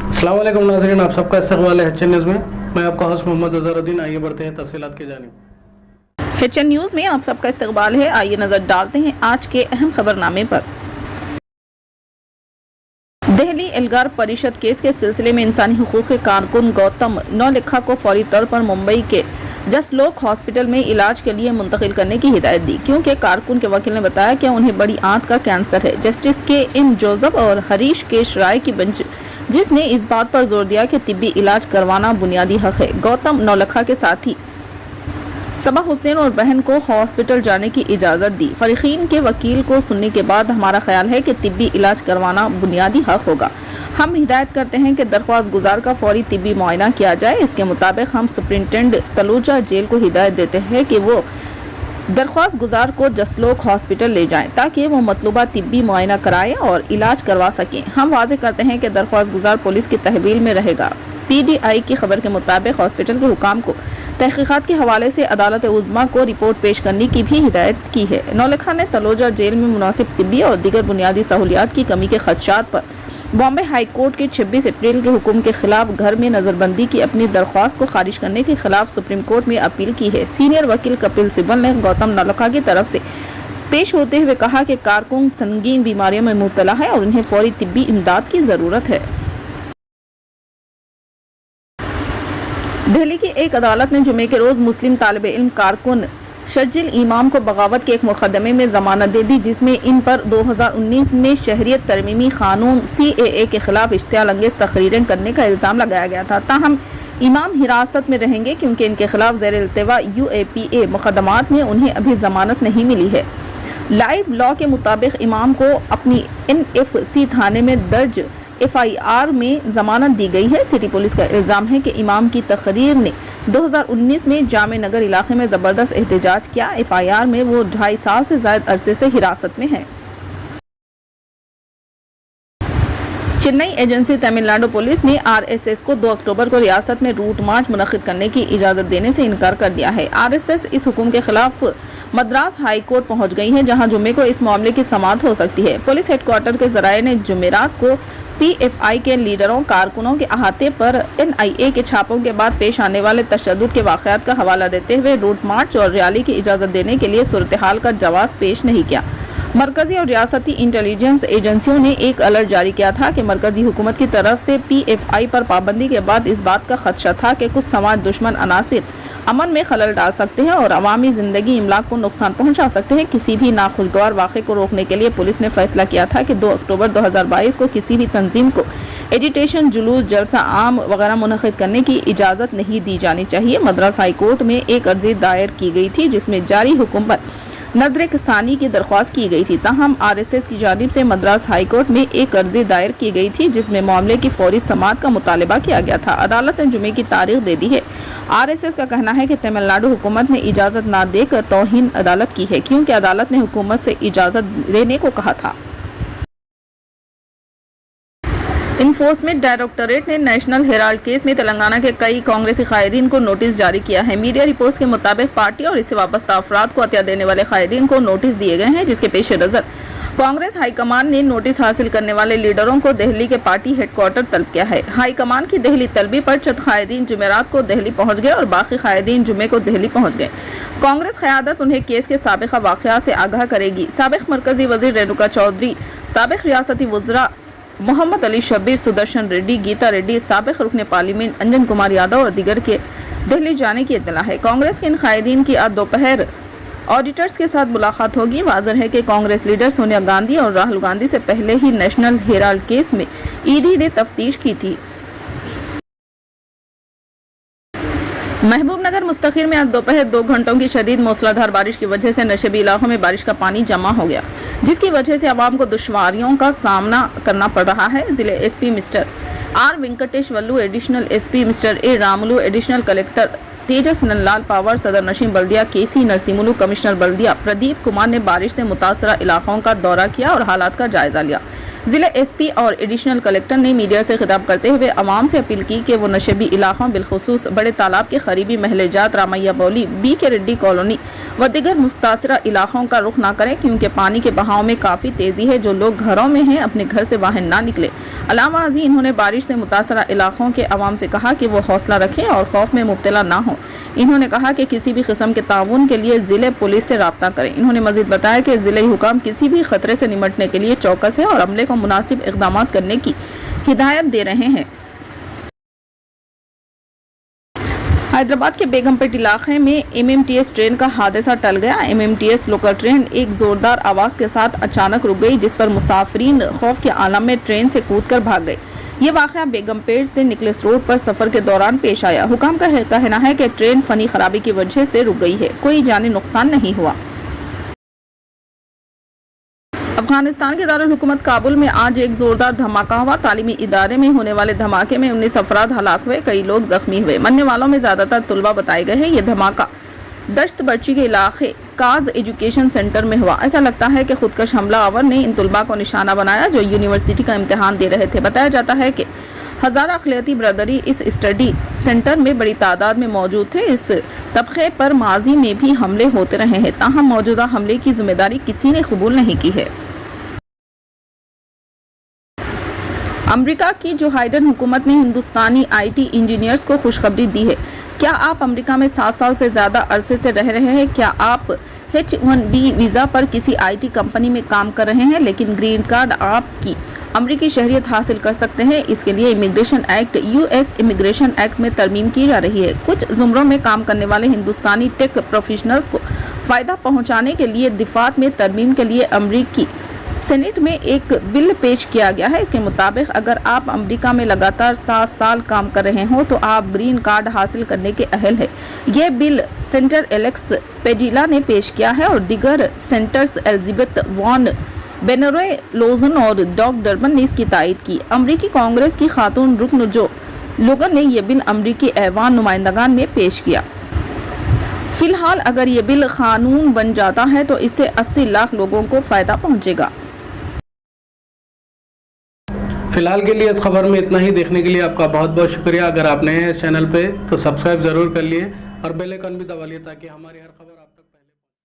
अस्सलाम वालेकुम नाज़रीन, आप सबका इस्तकबाल है एचएन न्यूज़ में। मैं आपका होस्ट मोहम्मद अज़हरुद्दीन। आइए बढ़ते हैं तफसीलात की जानिब। एचएन न्यूज़ में आप सबका इस्तकबाल है। आइए नजर डालते हैं आज के अहम खबरनामे पर। दिल्ली एल्गार परिषद केस के सिलसिले में इंसानी हुकूक के कारकुन गौतम नौलिखा को फौरी तौर पर मुंबई के जसलोक हॉस्पिटल में इलाज के लिए मुंतकिल करने की हिदायत दी, क्योंकि कारकुन के वकील ने बताया कि उन्हें बड़ी आंत का कैंसर है। जस्टिस के एम जोसेफ और हरीश केश राय की बेंच जिसने इस बात पर जोर दिया कि तिब्बी इलाज करवाना बुनियादी हक है। गौतम नौलिखा के साथी सबा हुसैन और बहन को हॉस्पिटल जाने की इजाज़त दी। फरीकीन के वकील को सुनने के बाद हमारा ख्याल है कि तिब्बी इलाज करवाना बुनियादी हक होगा। हम हिदायत करते हैं कि दरख्वास्त गुजार का फौरी तिब्बी मुआयना किया जाए। इसके मुताबिक हम सुप्रिंटेंडेंट तलूजा जेल को हिदायत देते हैं कि वो दरख्वास्त गुजार को जसलोक हॉस्पिटल ले जाएं ताकि वो मतलूबा तिब्बी मुआयना कराएं और इलाज करवा सकें। हम वाज़ेह करते हैं कि दरख्वास्त गुजार पुलिस की तहवील में रहेगा। PDI की खबर के मुताबिक हॉस्पिटल के हुकाम को तहकीकात के हवाले से अदालत उज़्मा को रिपोर्ट पेश करने की भी हिदायत की है। नौलिखा ने तलोजा जेल में मुनासिब तिब्बी और दीगर बुनियादी सहूलियात की कमी के खदशात पर बॉम्बे हाई कोर्ट के 26 अप्रैल के हुक्म के खिलाफ घर में नजरबंदी की अपनी दरख्वास्त को खारिज करने के खिलाफ सुप्रीम कोर्ट में अपील की है। सीनियर वकील कपिल सिब्बल ने गौतम नौलिखा की तरफ से पेश होते हुए कहा कि कारकुन संगीन बीमारियों में मुब्तला है और उन्हें फौरी तिब्बी इमदाद की जरूरत है। दिल्ली की एक अदालत ने जुमे के रोज मुस्लिम तालिब इल्म कारकुन शर्जिल इमाम को बगावत के एक मुकदमे में जमानत दे दी, जिसमें इन पर 2019 में शहरियत तरमीमी कानून CAA के खिलाफ इश्तियाल अंगेज तकरीरें करने का इल्ज़ाम लगाया गया था। ताहम इमाम हिरासत में रहेंगे क्योंकि इनके खिलाफ ज़ेर इल्तिवा UAPA मुकदमात में उन्हें अभी जमानत नहीं मिली है। लाइव लॉ के मुताबिक इमाम को अपनी NFC थाने में दर्ज FIR में जमानत दी गई है। सिटी पुलिस का इल्ज़ाम है कि इमाम की तकरीर ने 2019 में जामे नगर इलाके में ज़बरदस्त एहतजाज किया। FIR में वो 2.5 साल से ज़ायद अरसे से हिरासत में है। चेन्नई एजेंसी तमिलनाडु पुलिस ने RSS को 2 अक्टूबर को रियासत में रूट मार्च मुनक्किद करने की इजाज़त देने से इनकार कर दिया है। RSS इस हुक्म के खिलाफ मद्रास हाई कोर्ट पहुंच गई है, जहां जुमे को इस मामले की समाअत हो सकती है। पुलिस हेडक्वार्टर के जराये ने जुमेरात को PFI के लीडरों कारकुनों के अहाते पर NIA के छापों के बाद पेश आने वाले तशद्दुद के वाक़यात का हवाला देते हुए रूट मार्च और रैली की इजाज़त देने के लिए सूरत हाल का जवाब पेश नहीं किया। मरकजी और रियासती इंटेलिजेंस एजेंसियों ने एक अलर्ट जारी किया था कि मरकजी हुकूमत की तरफ से PFI पर पाबंदी के बाद इस बात का खदशा था कि कुछ समाज दुश्मन अनासिर अमन में खलल डाल सकते हैं और अवामी ज़िंदगी इमलाक को नुकसान पहुंचा सकते हैं। किसी भी नाखुशगवार वाक़े को रोकने के लिए पुलिस ने फैसला किया था कि 2 अक्टूबर 2022 को किसी भी तंजीम को एजिटेशन, जुलूस, जलसा आम वगैरह मुनक़िद करने की इजाज़त नहीं दी जानी चाहिए। मद्रास हाई कोर्ट में एक अर्जी दायर की गई थी जिसमें जारी हुक्म पर नजर कसानी की दरख्वास्त की गई थी। ताहम RSS की जानिब से मद्रास हाई कोर्ट में एक अर्जी दायर की गई थी जिसमें मामले की फौरी समाअत का मुतालबा किया गया था। अदालत ने जुमे की तारीख दे दी है। RSS का कहना है कि तमिलनाडु हुकूमत ने इजाज़त ना देकर तौहीन अदालत की है, क्योंकि अदालत ने हुकूमत से इजाज़त देने को कहा था। इन्फोर्समेंट डायरेक्टोरेट ने नेशनल हेराल्ड केस में तेलंगाना के कई कांग्रेसी कायदीन को नोटिस जारी किया है। मीडिया रिपोर्ट्स के मुताबिक पार्टी और इससे वाबस्ता अफराद को हत्या देने वाले कायदीन को नोटिस दिए गए हैं, जिसके पेश नज़र कांग्रेस हाईकमान ने नोटिस हासिल करने वाले लीडरों को दिल्ली के पार्टी हेडक्वार्टर तलब किया है। हाईकमान की दिल्ली तलबी पर चंद कायदीन जुमेरात को दिल्ली पहुंच गए और बाकी कायदीन जुमे को दिल्ली पहुंच गए। कांग्रेस क़यादत उन्हें केस के साबिक़ा वाक़यात से आगाह करेगी। साबिक़ मरकजी वज़ीर रेणुका चौधरी, साबिक़ रियासती वज़रा मोहम्मद अली शब्बीर, सुदर्शन रेड्डी, गीता रेड्डी, साबिक़ रुकन पार्लियामेंट अंजन कुमार यादव और दीगर के दिल्ली जाने की इत्तला है। कांग्रेस के इन कायदीन की आज दोपहर ऑडिटर्स के साथ मुलाकात होगी। वाज़ेह है कि कांग्रेस लीडर सोनिया गांधी और राहुल गांधी से पहले ही नेशनल हेराल्ड केस में ED ने तफ्तीश की थी। महबूब नगर मुस्तखिर में आज दोपहर 2 घंटों की शदीद मूसलाधार बारिश की वजह से नशेबी इलाकों में बारिश का पानी जमा हो गया, जिसकी वजह से आवाम को दुश्वारियों का सामना करना पड़ रहा है। जिले SP mister R Venkateswarlu, additional SP mister A Ramulu, additional collector Tejas Nandlal power, सदर नशीम बल्दिया KC नरसिमुलू, कमिश्नर बल्दिया प्रदीप कुमार ने बारिश से मुतासरा इलाकों का दौरा किया और हालात का जायजा लिया। जिले एसपी और एडिशनल कलेक्टर ने मीडिया से खिताब करते हुए अवाम से अपील की कि वो नशेबी इलाकों बिलखुसूस बड़े तालाब के करीबी महलेजात रामैया बौली बी के रेड्डी कॉलोनी व दिगर मुस्तासिरा इलाकों का रुख ना करें, क्योंकि पानी के बहाव में काफ़ी तेज़ी है। जो लोग घरों में हैं अपने घर से बाहर ना निकले। अलावा अजी इन्होंने बारिश से मुतासरा इलाकों के अवाम से कहा कि वो हौसला रखें और खौफ में मुब्तला ना हो। इन्होंने कहा कि किसी भी किस्म के ताउन के लिए ज़िले पुलिस से रब्ता करें। इन्होंने मजीद बताया कि ज़िले हुकाम किसी भी खतरे से निमटने के लिए चौकस है और अमले को मुनासिब इक़दाम करने की हिदायत दे रहे हैं। हैदराबाद के बेगमपेट इलाके में MMTS ट्रेन का हादसा टल गया। MMTS लोकल ट्रेन एक जोरदार आवाज़ के साथ अचानक रुक गई, जिस पर मुसाफिरीन खौफ के आलम में ट्रेन से कूदकर भाग गए। ये वाक़या बेगमपेट से निकलेस रोड पर सफ़र के दौरान पेश आया। हुकाम का कहना है कि ट्रेन फ़नी खराबी की वजह से रुक गई है, कोई जानी नुकसान नहीं हुआ। अफगानिस्तान के दारुल हुकूमत काबुल में आज एक जोरदार धमाका हुआ। तालीमी इदारे में होने वाले धमाके में 19 अफराद हलाक हुए, कई लोग जख्मी हुए। मरने वालों में ज़्यादातर तुलबा बताए गए हैं। ये धमाका दश्त बर्ची के इलाके काज एजुकेशन सेंटर में हुआ। ऐसा लगता है कि खुदकश हमलावर ने इन तुलबा को निशाना बनाया जो यूनिवर्सिटी का इम्तिहान दे रहे थे। बताया जाता है कि हज़ारा अखिलती बरदरी इस स्टडी सेंटर में बड़ी तादाद में मौजूद थे। इस तबके पर माजी में भी हमले होते रहे हैं, ताहम मौजूदा हमले की जिम्मेदारी किसी ने कबूल नहीं की है। अमेरिका की जो हाइडन हुकूमत ने हिंदुस्तानी IT इंजीनियर्स को खुशखबरी दी है। क्या आप अमेरिका में 7 साल से ज़्यादा अरसे से रह रहे हैं? क्या आप H1B वीज़ा पर किसी IT कंपनी में काम कर रहे हैं लेकिन ग्रीन कार्ड आपकी अमेरिकी शहरियत हासिल कर सकते हैं? इसके लिए immigration act US immigration act में तरमीम की जा रही है। कुछ ज़ुमरों में काम करने वाले हिंदुस्तानी टेक प्रोफेशनल्स को फ़ायदा पहुँचाने के लिए दिफात में तरमीम के लिए अमरीकी सेनेट में एक बिल पेश किया गया है। इसके मुताबिक अगर आप अमेरिका में लगातार 7 साल काम कर रहे हो तो आप ग्रीन कार्ड हासिल करने के अहल है। यह बिल सेनेटर एलेक्स पेडिला ने पेश किया है और दीगर सेनेटर्स एलिजाबेथ वॉर्न, बेनोरे लोजन और डॉग डर्बन ने इसकी तायद की। अमरीकी कांग्रेस की खातून रुकन जो लोगन ने यह बिल अमरीकी ऐवान नुमाइंदगान में पेश किया। फिलहाल अगर ये बिल कानून बन जाता है तो इससे 80 लाख लोगों को फ़ायदा पहुंचेगा। फिलहाल के लिए इस खबर में इतना ही। देखने के लिए आपका बहुत बहुत शुक्रिया। अगर आप नए हैं इस चैनल पे तो सब्सक्राइब ज़रूर कर लिए और बेल आइकन भी दबा लिए ताकि हमारी हर खबर